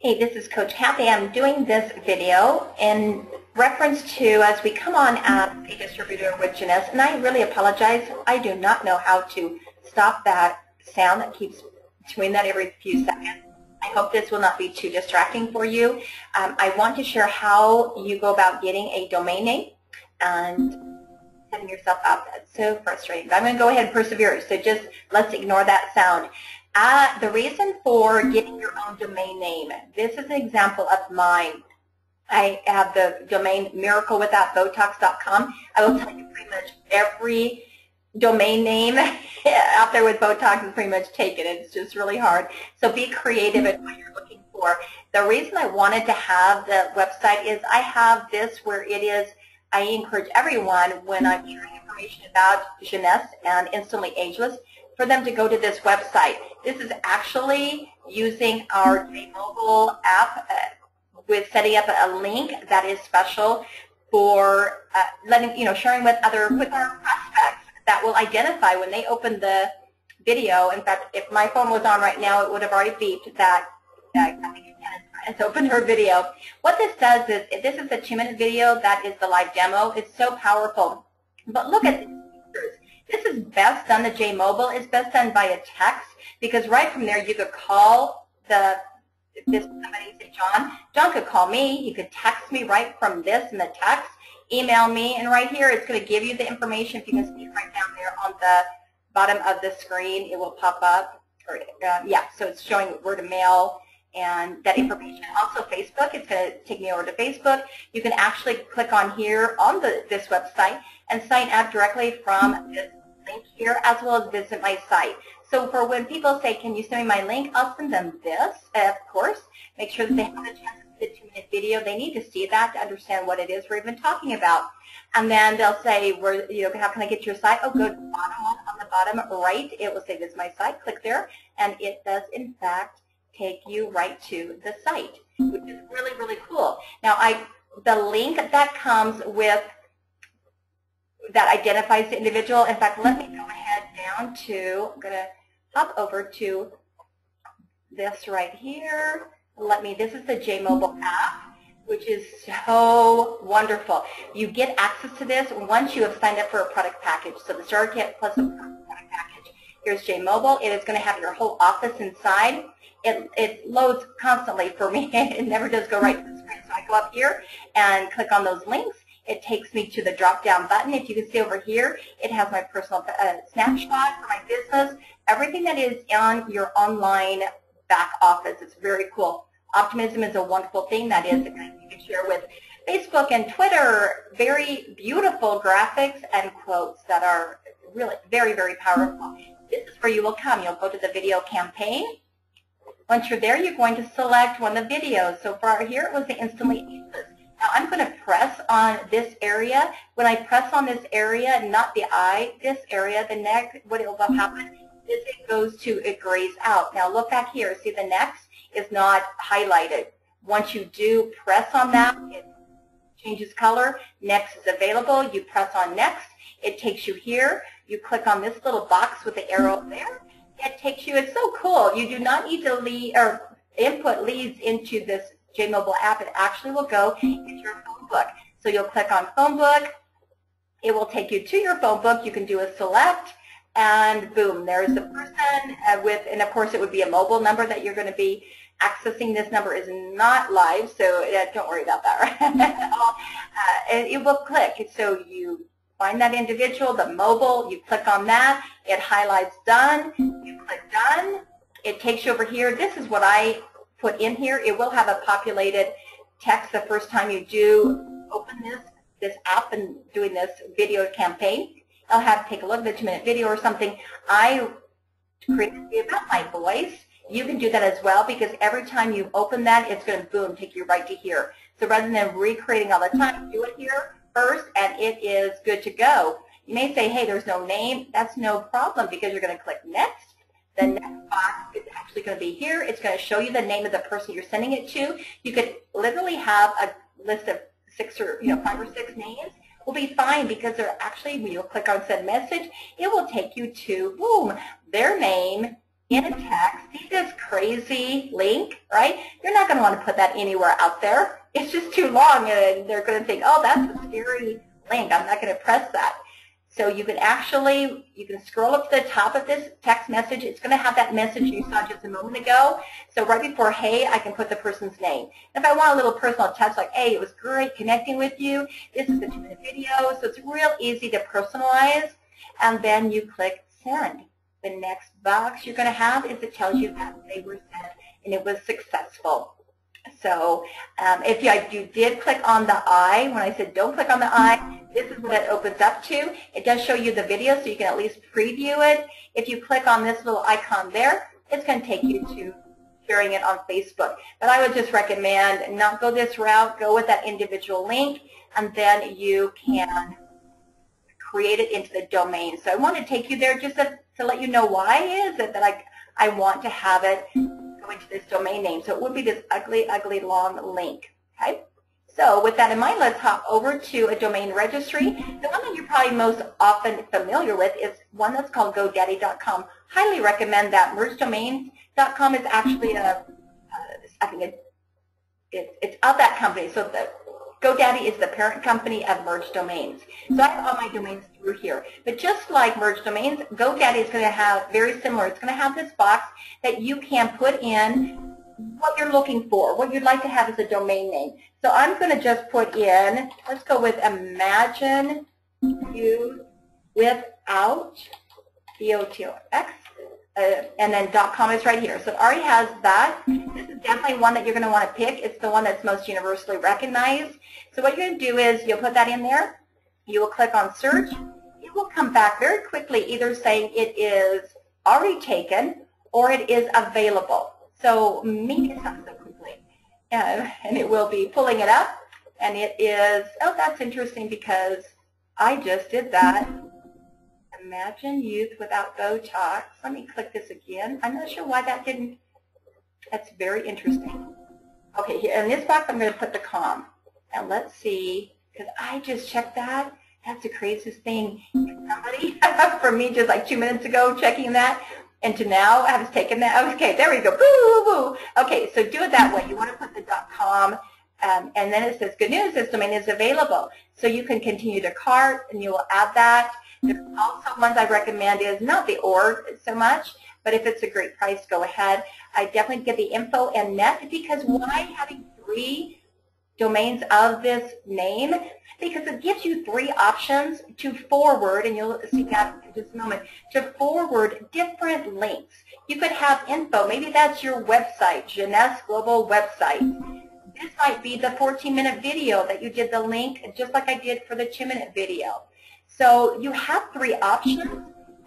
Hey, this is Coach Cathy. I'm doing this video in reference to as we come on as a distributor with Jeunesse, and I really apologize. I do not know how to stop that sound that keeps doing that every few seconds. I hope this will not be too distracting for you. I want to share how you go about getting a domain name and setting yourself up. That's so frustrating. But I'm going to go ahead and persevere, so just let's ignore that sound. The reason for getting your own domain name, this is an example of mine. I have the domain miraclewithoutbotox.com. I will tell you pretty much every domain name out there with Botox is pretty much taken. It's just really hard. So be creative at what you're looking for. The reason I wanted to have the website is I have this where it is, I encourage everyone when I'm sharing information about Jeunesse and Instantly Ageless for them to go to this website. This is actually using our J-Mobile app with setting up a link that is special for sharing with our prospects that will identify when they open the video. In fact, if my phone was on right now, it would have already beeped that it's opened her video. What this does is, this is a 2-minute video. That is the live demo. It's so powerful. But look at these features. This is best done, the J-Mobile is best done via text, because right from there you could call somebody, say John. John could call me. He could text me right from this in the text, email me, and right here it's going to give you the information. If you can see it right down there on the bottom of the screen, it will pop up. So it's showing where to mail and that information. Also Facebook, it's going to take me over to Facebook. You can actually click on here on this website and sign up directly from this link here, as well as visit my site. So for when people say, can you send me my link, I'll send them this, of course. Make sure that they have a chance to see the 2-minute video. They need to see that to understand what it is we're even talking about. And then they'll say, how can I get your site? Oh, go to the bottom one. On the bottom right, it will say, this is my site. Click there, and it does, in fact, take you right to the site, which is really, really cool. Now, the link that comes with that identifies the individual. In fact, let me go ahead down to, I'm going to hop over to this right here. This is the J-Mobile app, which is so wonderful. You get access to this once you have signed up for a product package. So the starter kit plus a product package. Here's J-Mobile. It is going to have your whole office inside. It loads constantly for me. It never does go right to the screen. So I go up here and click on those links. It takes me to the drop-down button. If you can see over here, it has my personal snapshot for my business, everything that is on your online back office. It's very cool. Optimism is a wonderful thing. That is the kind you can share with Facebook and Twitter. Very beautiful graphics and quotes that are really very, very powerful. This is where you will come. You'll go to the video campaign. Once you're there, you're going to select one of the videos. So for here, it was the Instantly Ageless. Now I'm going to press on this area. When I press on this area, not the eye, this area, the neck, what will happen is it grays out. Now look back here. See, the next is not highlighted. Once you do press on that, it changes color. Next is available. You press on next. It takes you here. You click on this little box with the arrow there. It takes you. It's so cool. You do not need to input leads into this J-Mobile app. It actually will go into your phone book. So you'll click on phone book. It will take you to your phone book. You can do a select, and boom, there's the person and of course it would be a mobile number that you're going to be accessing. This number is not live, so don't worry about that, right? And it will click. So you find that individual, the mobile, you click on that, it highlights done, you click done, it takes you over here. This is what I put in here. It will have a populated text the first time you do open this app and doing this video campaign. I'll have to take a look at the 2-minute video or something. I created it about my voice. You can do that as well, because every time you open that, it's going to, boom, take you right to here. So rather than recreating all the time, do it here first, and it is good to go. You may say, hey, there's no name. That's no problem, because you're going to click next. The next box is actually going to be here. It's going to show you the name of the person you're sending it to. You could literally have a list of 5 or 6 names. Will be fine, because they're actually, when you click on send message, it will take you to, boom, their name in a text, see this crazy link, right? You're not going to want to put that anywhere out there. It's just too long, and they're going to think, oh, that's a scary link. I'm not going to press that. So you can actually, you can scroll up to the top of this text message. It's going to have that message you saw just a moment ago. So right before, hey, I can put the person's name. If I want a little personal touch, like, hey, it was great connecting with you. This is a 2-minute video. So it's real easy to personalize. And then you click send. The next box you're going to have is it tells you that they were sent and it was successful. So if you did click on the I, when I said don't click on the I, this is what it opens up to. It does show you the video, so you can at least preview it. If you click on this little icon there, it's going to take you to sharing it on Facebook. But I would just recommend not go this route. Go with that individual link, and then you can create it into the domain. So I want to take you there just to let you know why is it that I want to have it go into this domain name. So it would be this ugly, ugly long link. Okay? So with that in mind, let's hop over to a domain registry. The one that you're probably most often familiar with is one that's called GoDaddy.com. Highly recommend that. MergeDomains.com is actually I think it's of that company. So the GoDaddy is the parent company of Merge Domains. So I have all my domains through here. But just like Merge Domains, GoDaddy is going to have very similar. It's going to have this box that you can put in what you're looking for, what you'd like to have as a domain name. So I'm going to just put in, let's go with Imagine You Without B-O-T-O-X. And then .com is right here. So it already has that. This is definitely one that you're going to want to pick. It's the one that's most universally recognized. So what you're going to do is you'll put that in there. You will click on search. It will come back very quickly either saying it is already taken or it is available. So maybe it's not so quickly. And it will be pulling it up. And it is, oh, that's interesting because I just did that. Imagine Youth Without Botox. Let me click this again. I'm not sure why that didn't. That's very interesting. Okay, here in this box, I'm going to put the com. And let's see, because I just checked that. That's the craziest thing. Somebody, from me just like 2 minutes ago, checking that, and to now, I was taking that. Okay, there we go. Boo, boo, boo. Okay, so do it that way. You want to put the .com, and then it says, good news, this domain is available. So you can continue to cart, and you will add that. There's also ones I recommend is not the org so much, but if it's a great price, go ahead. I definitely get the info and net, because why having 3 domains of this name? Because it gives you 3 options to forward, and you'll see that in just a moment, to forward different links. You could have info. Maybe that's your website, Jeunesse Global website. This might be the 14-minute video that you did the link, just like I did for the 2-minute video. So you have 3 options,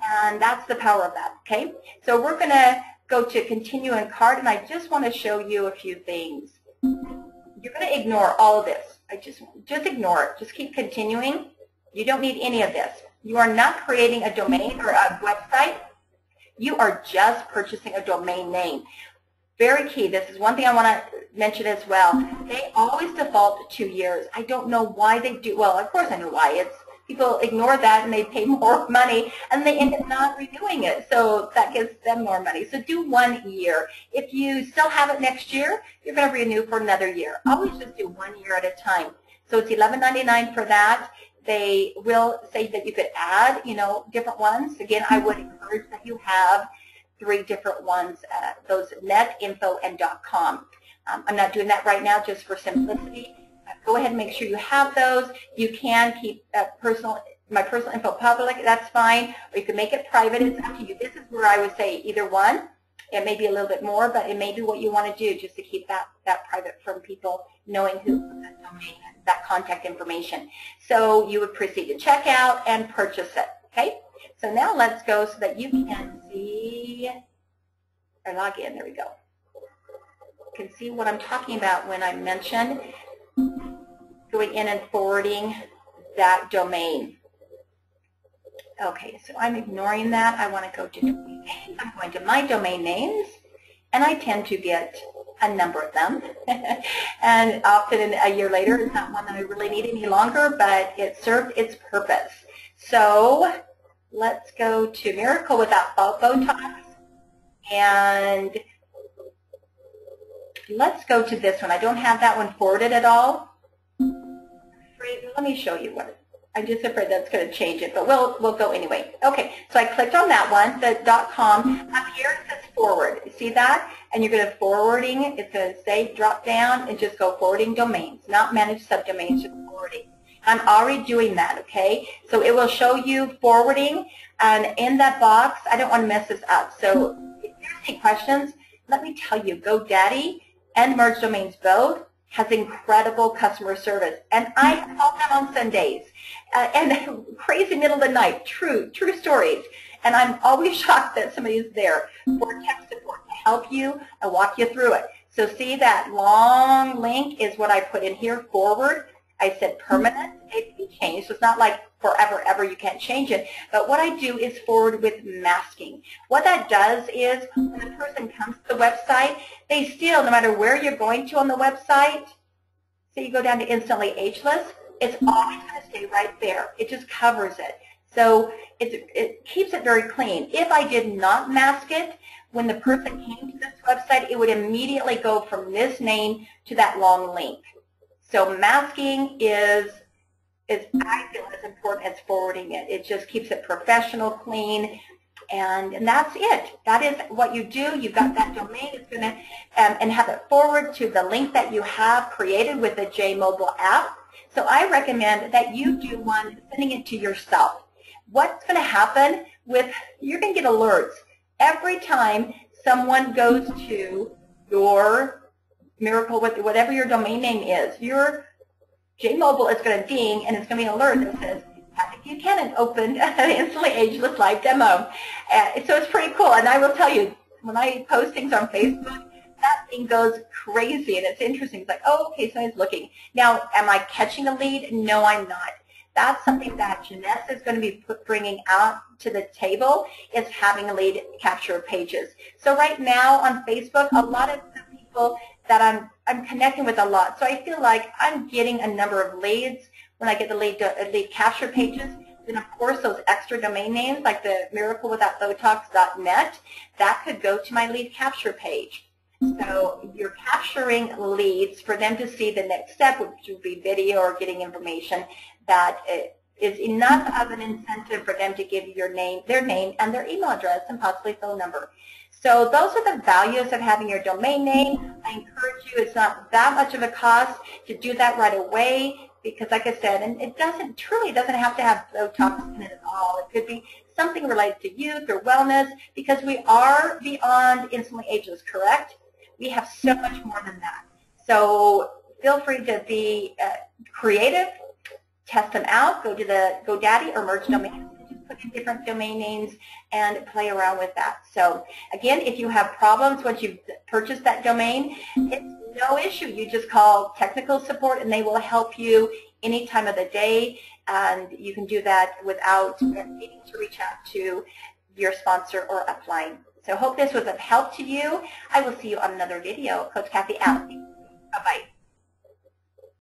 and that's the power of that, okay? So we're going to go to continue and cart, and I just want to show you a few things. You're going to ignore all of this. Just ignore it. Just keep continuing. You don't need any of this. You are not creating a domain or a website. You are just purchasing a domain name. Very key. This is one thing I want to mention as well. They always default to 2 years. I don't know why they do. Well, of course I know why. It's people ignore that and they pay more money and they end up not renewing it. So that gives them more money. So do 1 year. If you still have it next year, you're going to renew for another year. Always just do 1 year at a time. So it's $11.99 for that. They will say that you could add, different ones. Again, I would encourage that you have 3 different ones, those net, info, and .com. I'm not doing that right now just for simplicity. Go ahead and make sure you have those. You can keep my personal info public, that's fine, or you can make it private. It's up to you. This is where I would say either one. It may be a little bit more, but it may be what you want to do just to keep that private from people knowing who that domain, that contact information. So you would proceed to check out and purchase it, okay? So now let's go so that you can see, or log in, there we go. You can see what I'm talking about when I mention going in and forwarding that domain. Okay, so I'm ignoring that. I want to go to domain names. I'm going to my domain names, and I tend to get a number of them. And often a year later, it's not one that I really need any longer, but it served its purpose. So let's go to Miracle Without Botox. And let's go to this one. I don't have that one forwarded at all. Let me show you what. I'm just afraid that's going to change it, but we'll go anyway. Okay, so I clicked on that one, the .com. Up here it says forward. You see that? And you're going to forwarding. It's going to say drop down and just go forwarding domains, not manage subdomains, just forwarding. I'm already doing that, okay? So it will show you forwarding, and in that box, I don't want to mess this up. So if there's any questions, let me tell you, GoDaddy and Merge Domains both has incredible customer service, and I call them on Sundays, and crazy middle of the night, true stories, and I'm always shocked that somebody is there for tech support to help you and walk you through it. So see that long link is what I put in here, forward. I said permanent, it can change, so it's not like forever, ever, you can't change it. But what I do is forward with masking. What that does is when the person comes to the website, they still, no matter where you're going to on the website, say you go down to Instantly Ageless, it's always going to stay right there. It just covers it. So it keeps it very clean. If I did not mask it, when the person came to this website, it would immediately go from this name to that long link. So masking is I feel as important as forwarding it. It just keeps it professional, clean, and that's it. That is what you do. You've got that domain. It's going to and have it forward to the link that you have created with the J-Mobile app. So I recommend that you do one sending it to yourself. What's going to happen with, you're going to get alerts every time someone goes to your Miracle, whatever your domain name is, your J-Mobile is going to ding, and it's going to be an alert that says, Cathy Buchanan opened an Instantly Ageless live demo. So it's pretty cool. And I will tell you, when I post things on Facebook, that thing goes crazy, and it's interesting. It's like, oh, okay, somebody's looking. Now, am I catching a lead? No, I'm not. That's something that Jeunesse is going to be bringing out to the table, is having lead capture pages. So right now on Facebook, a lot of the people that I'm connecting with a lot. So I feel like I'm getting a number of leads when I get the lead capture pages. Then of course those extra domain names like the miraclewithoutbotox.net, that could go to my lead capture page. So you're capturing leads for them to see the next step, which would be video or getting information that is enough of an incentive for them to give you their name and their email address and possibly phone number. So those are the values of having your domain name. I encourage you, it's not that much of a cost to do that right away because like I said, and it truly doesn't have to have Botox in it at all. It could be something related to youth or wellness because we are beyond Instantly Ageless, correct? We have so much more than that. So feel free to be creative, test them out, go to the GoDaddy or Merge Domains. Put in different domain names and play around with that. So again, if you have problems once you've purchased that domain, it's no issue. You just call technical support and they will help you any time of the day, and you can do that without needing to reach out to your sponsor or upline. So hope this was of help to you. I will see you on another video. Coach Cathy out. Bye-bye.